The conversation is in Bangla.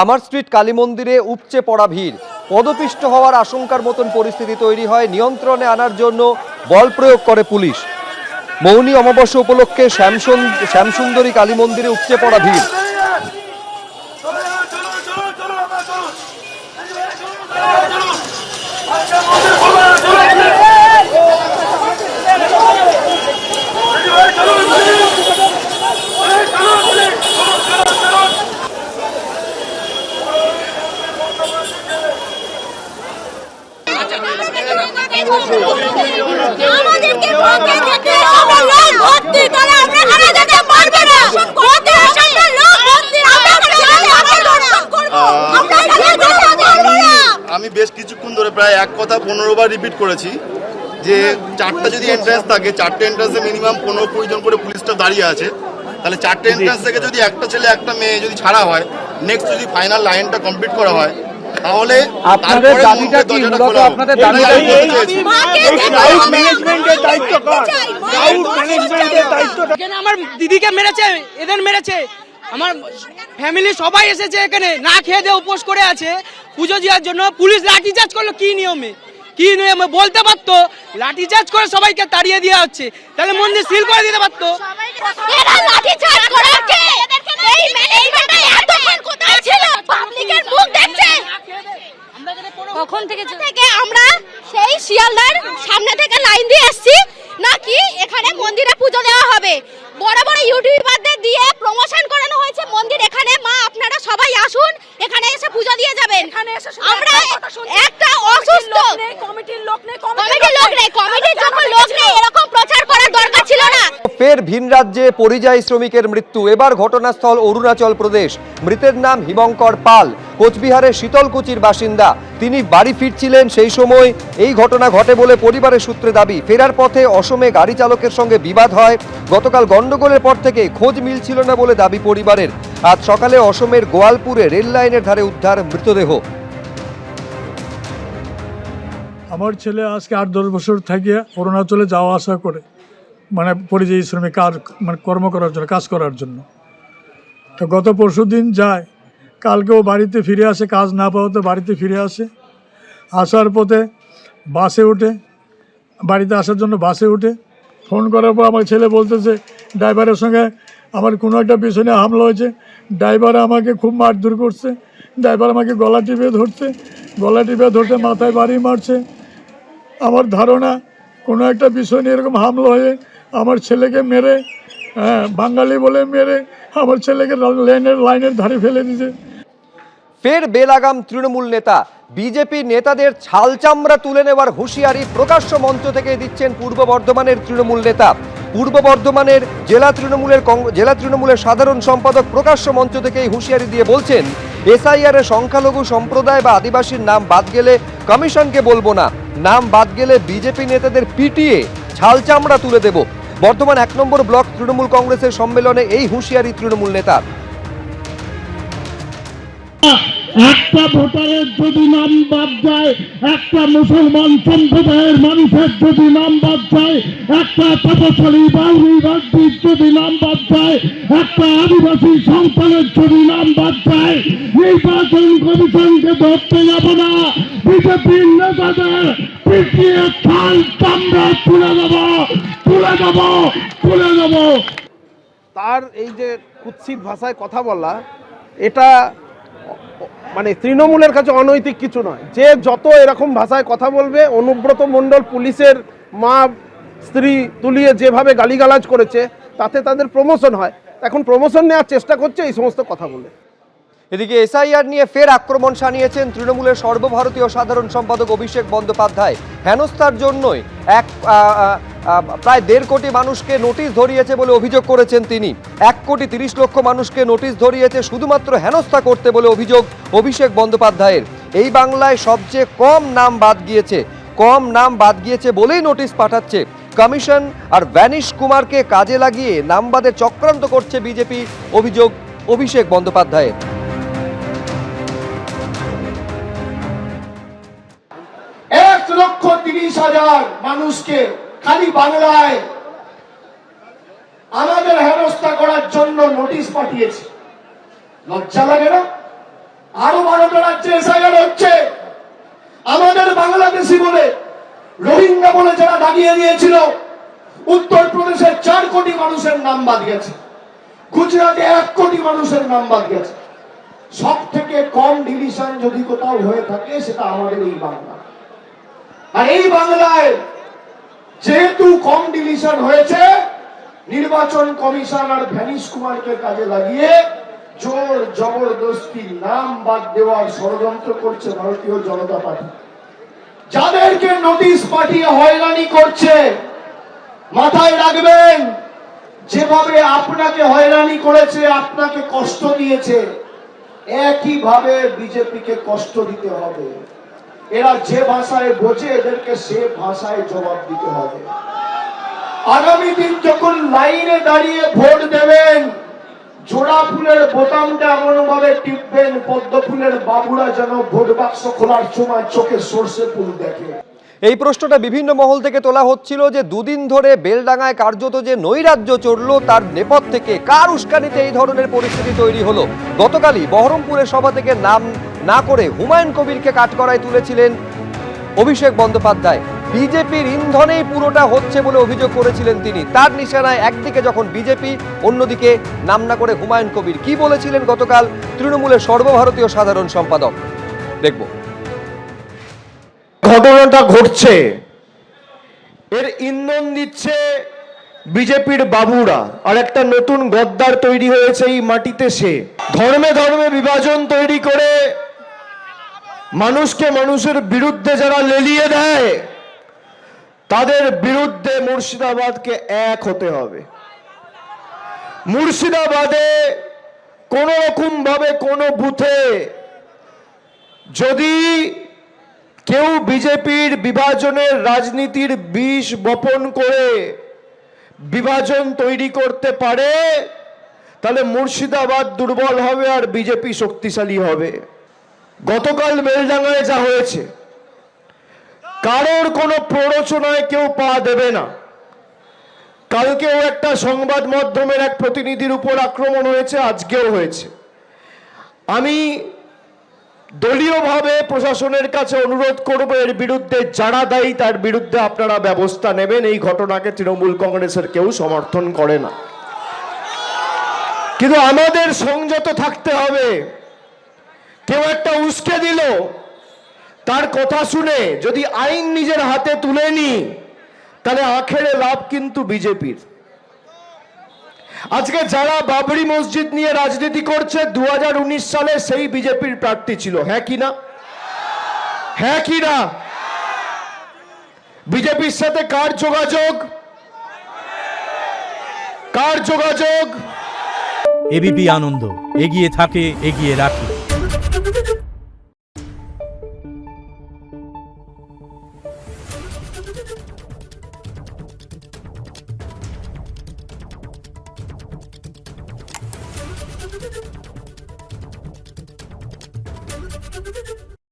আমার স্ট্রিট কালী মন্দিরে উপচে পড়া ভিড়, পদপিষ্ট হওয়ার আশঙ্কার মতন পরিস্থিতি তৈরি হয়। নিয়ন্ত্রণে আনার জন্য বল প্রয়োগ করে পুলিশ। মৌনী অমাবস্যা উপলক্ষে শ্যামসুন্দরী কালী মন্দিরে উপচে পড়া ভিড়। আমি বেশ কিছুক্ষণ ধরে প্রায় এক কথা 15 বার রিপিট করেছি যে চারটা যদি এন্ট্রান্স থাকে, চারটে এন্ট্রান্সে মিনিমাম 15-20 জন করে পুলিশটা দাঁড়িয়ে আছে। তাহলে চারটে এন্ট্রান্স থেকে যদি একটা ছেলে একটা মেয়ে যদি ছাড়া হয়, নেক্সট যদি ফাইনাল লাইনটা কমপ্লিট করা হয়, তাহলে আপনাদের দাবিটা কি? মূলত আপনাদের দাবিটা আমার দিদিকে মেরেছে, এদের মেরেছে, আমার ফ্যামিলি সবাই এসেছে এখানে, না খেয়ে দিয়ে উপোস করে আছে পুজো দেওয়ার জন্য। পুলিশ লাঠিচার্জ করলো কি নিয়মে বলতে পারতো, লাঠিচার্জ করে সবাইকে তাড়িয়ে দেওয়া হচ্ছে, তাহলে মন্দির সিল করে দিতে পারতো। কখন থেকে আমরা সেই শিয়ালদার সামনে থেকে লাইন দিয়ে এসেছি নাকি এখানে মন্দিরে পুজো দেওয়া হবে। বড় বড় ইউটিউবারদের দিয়ে প্রমোশন করানো হয়েছে মন্দির এখানে, মা আপনারা সবাই আসুন, এখানে এসে পুজো দিয়ে যাবেন। আমরা একটা অসুস্থ কমিটির লোক নেই, কমিটির যখন লোক নেই এরকম প্রচার করার দরকার ছিল না। ফের ভিন রাজ্যে পরিযায়ী শ্রমিকের মৃত্যু। এবার ঘটনাস্থল অরুণাচল প্রদেশ। মৃতের নাম হিমঙ্কর পাল, কোচবিহারের শীতলকুচির বাসিন্দা। তিনি বাড়ি ফিরছিলেন, সেই সময় এই ঘটনা ঘটে বলে পরিবারের সূত্রে দাবি। ফেরার পথে অসমে গাড়ি চালকের সঙ্গে বিবাদ হয়। গতকাল গন্ডগোলের পর থেকে খোঁজ মিলছিল না বলে দাবি পরিবারের। আজ সকালে অসমের গোয়ালপুরে রেল লাইনের ধারে উদ্ধার মৃতদেহ। আমার ছেলে আজকে 8-10 বছর থেকে অরুণাচলে যাওয়া আসা করে, মানে পরিযায়ী শ্রমিক কর্ম করার জন্য, কাজ করার জন্য। তো গত পরশু দিন যায়, কালকেও বাড়িতে ফিরে আসে, কাজ না পাওয়াতে বাড়িতে ফিরে আসে। আসার পথে বাসে উঠে, বাড়িতে আসার জন্য বাসে উঠে ফোন করার পর আমার ছেলে বলতেছে ড্রাইভারের সঙ্গে আমার কোনো একটা পিছনে হামলা হয়েছে, ড্রাইভার আমাকে খুব মারধর করছে, ড্রাইভার আমাকে গলা টিপে ধরতে মাথায় বাড়ি মারছে। আমার ধারণা কোনো একটা বিষয় নিয়ে এরকম হামলা হয়ে আমার ছেলেকে মেরে, বাঙালি বলে মেরে আমার ছেলেকে লাইনের ধারে ফেলে দিয়েছে। ফের বেলাগাম তৃণমূল নেতা। বিজেপি নেতাদের ছাল চামড়া তুলে নেওয়ার হুঁশিয়ারি প্রকাশ্য মঞ্চ থেকে দিচ্ছেন পূর্ব বর্ধমানের তৃণমূল নেতা। পূর্ব বর্ধমানের জেলা তৃণমূলের সাধারণ সম্পাদক প্রকাশ্য মঞ্চ থেকে এই হুঁশিয়ারি দিয়ে বলছেন, এসআইআর এ সংখ্যালঘু সম্প্রদায় বা আদিবাসীর নাম বাদ গেলে কমিশনকে বলবো না, নাম বাদ গেলে বিজেপি নেতাদের পিটিয়ে ছাল চামড়া তুলে দেব। বর্ধমান 1 নম্বর ব্লক তৃণমূল কংগ্রেসের সম্মেলনে এই হুঁশিয়ারি তৃণমূল নেতার। একটা ভোটারের যদি নাম বাদ যায়, একটা মুসলমান সম্প্রদায়ের মানুষের যদি নাম বাদ যায়, একটা তপশালী বাউরি বাগদির যদি নাম বাদ যায়, একটা আদিবাসী সন্তানের যদি নাম বাদ যায়, নির্বাচন কমিশনকে ধরতে যাব না, বিজেপির নেতাদের পিছিয়ে ছাল চামড়া তুলে দেব। তার এই যে কুৎসিত ভাষায় কথা বলা, এটা মানে তৃণমূলের কাছে অনৈতিক কিছু নয়। যে যত এরকম ভাষায় কথা বলবে, অনুব্রত মণ্ডল পুলিশের মা স্ত্রী তুলিয়ে যেভাবে গালিগালাজ করেছে, তাতে তাদের প্রমোশন হয়। এখন প্রমোশন নেওয়ার চেষ্টা করছে এই সমস্ত কথা বলে। এদিকে এসআইআর নিয়ে ফের আক্রমণ শানিয়েছেন তৃণমূলের সর্বভারতীয় সাধারণ সম্পাদক অভিষেক বন্দ্যোপাধ্যায়। হেনস্থার জন্যই প্রায় 1.5 কোটি মানুষকে নোটিশ ধরিয়েছে বলে অভিযোগ করেছেন তিনি। 1,30,00,000 মানুষকে নোটিশ ধরিয়েছে শুধুমাত্র হেনস্থা করতে বলে অভিযোগ অভিষেক বন্দ্যোপাধ্যায়ের। এই বাংলায় সবচেয়ে কম নাম বাদ গিয়েছে বলেই নোটিশ পাঠাচ্ছে কমিশন। আর ভ্যানিশ কুমারকে কাজে লাগিয়ে নামবাদের চক্রান্ত করছে বিজেপি, অভিযোগ অভিষেক বন্দ্যোপাধ্যায়ের। 1,30,000 মানুষকে খালি বাংলায় আমাদের হেনস্থা করার জন্য নোটিশ পাঠিয়েছে। লজ্জা লাগে না? রাজ্যে এসআইআর হচ্ছে। আমাদের বাংলাদেশি বলে রোহিঙ্গা বলে যারা দাঁড়িয়ে দিয়েছিল, উত্তরপ্রদেশের 4 কোটি মানুষের নাম বাদ গেছে, গুজরাটে 1 কোটি মানুষের নাম বাদ গেছে। সব থেকে কম ডিভিশন যদি কোথাও হয়ে থাকে সেটা আমাদের এই বাংলা। আর এই বাংলায় যেহেতু কম ডিভিশন হয়েছে, নির্বাচন কমিশন আর ভ্যানিশ কুমারকে কাজে লাগিয়ে জোর জবরদস্তি নাম বাদ দেওয়ার ষড়যন্ত্র করছে ভারতীয় জনতা পার্টি। যাদেরকে নোটিশ পাঠিয়ে হয়রানি করছে, মাথায় রাখবেন, যেভাবে আপনাকে হয়রানি করেছে, আপনাকে কষ্ট দিয়েছে, একইভাবে বিজেপিকে কষ্ট দিতে হবে। এরা যে ভাষায় বোঝে, এদেরকে সে ভাষায় জবাব দিতে হবে। আগামী দিন যখন লাইনে দাঁড়িয়ে ভোট দেবেন, জোড়া ফুলের বোতামটা এমন ভাবে টিপবেন, পদ্ম ফুলের বাবুরা যেন ভোট বাক্স খোলার সময় চোখে সর্ষে ফুল দেখে। এই প্রশ্নটা বিভিন্ন মহল থেকে তোলা হচ্ছিল যে দুদিন ধরে বেলডাঙ্গায় কার্যত যে নৈরাজ্য চলল, তার নেপথ্য থেকে কার উস্কানিতে এই ধরনের পরিস্থিতি তৈরি হলো। গতকালই বহরমপুরের সভা থেকে নাম না করে হুমায়ুন কবিরকে কাঠগড়ায় তুলেছিলেন অভিষেক বন্দ্যোপাধ্যায়। বিজেপির ইন্ধনেই পুরোটা হচ্ছে বলে অভিযোগ করেছিলেন তিনি। তার নিশানায় একদিকে যখন বিজেপি, অন্যদিকে নাম না করে হুমায়ুন কবির। কি বলেছিলেন গতকাল তৃণমূলের সর্বভারতীয় সাধারণ সম্পাদক, দেখব। ঘটনাটা ঘটছে, এর ইন্ধন দিচ্ছে বিজেপির বাবুরা। আর একটা নতুন গদ্দার তৈরি হয়েছে এই মাটিতে, সে ধর্মে ধর্মে বিভাজন তৈরি করে মানুষকে মানুষের বিরুদ্ধে যারা লেলিয়ে দেয়, তাদের বিরুদ্ধে মুর্শিদাবাদকে এক হতে হবে। মুর্শিদাবাদে কোন রকম ভাবে কোন বুথে যদি কেউ বিজেপির বিভাজনের রাজনীতির বিষ বপন করে বিভাজন তৈরি করতে পারে, তাহলে মুর্শিদাবাদ দুর্বল হবে আর বিজেপি শক্তিশালী হবে। গতকাল বেলডাঙ্গায় যা হয়েছে, কারোর কোনো প্ররোচনায় কেউ পা দেবে না। কালকেও একটা সংবাদ মাধ্যমের এক প্রতিনিধির উপর আক্রমণ হয়েছে, আজকেও হয়েছে। আমি দলীয়ভাবে প্রশাসনের কাছে অনুরোধ করব, এর বিরুদ্ধে যারা দায়ী তার বিরুদ্ধে আপনারা ব্যবস্থা নেবেন। এই ঘটনাকে তৃণমূল কংগ্রেসের কেউ সমর্থন করে না, কিন্তু আমাদের সংযত থাকতে হবে। কেউ একটা উস্কে দিল, তার কথা শুনে যদি আইন নিজের হাতে তুলে নি, তাহলে আখেরে লাভ কিন্তু বিজেপির। আজকে যারা বাবরি মসজিদ নিয়ে রাজনীতি করছে, 2019 সালে সেই বিজেপির প্রার্থী ছিল। হ্যাঁ কি না? হ্যাঁ কি না? বিজেপির সাথে কার যোগাযোগ? কার যোগাযোগ? এবিপি আনন্দ, এগিয়ে থাকে, এগিয়ে রাখে। Thank you.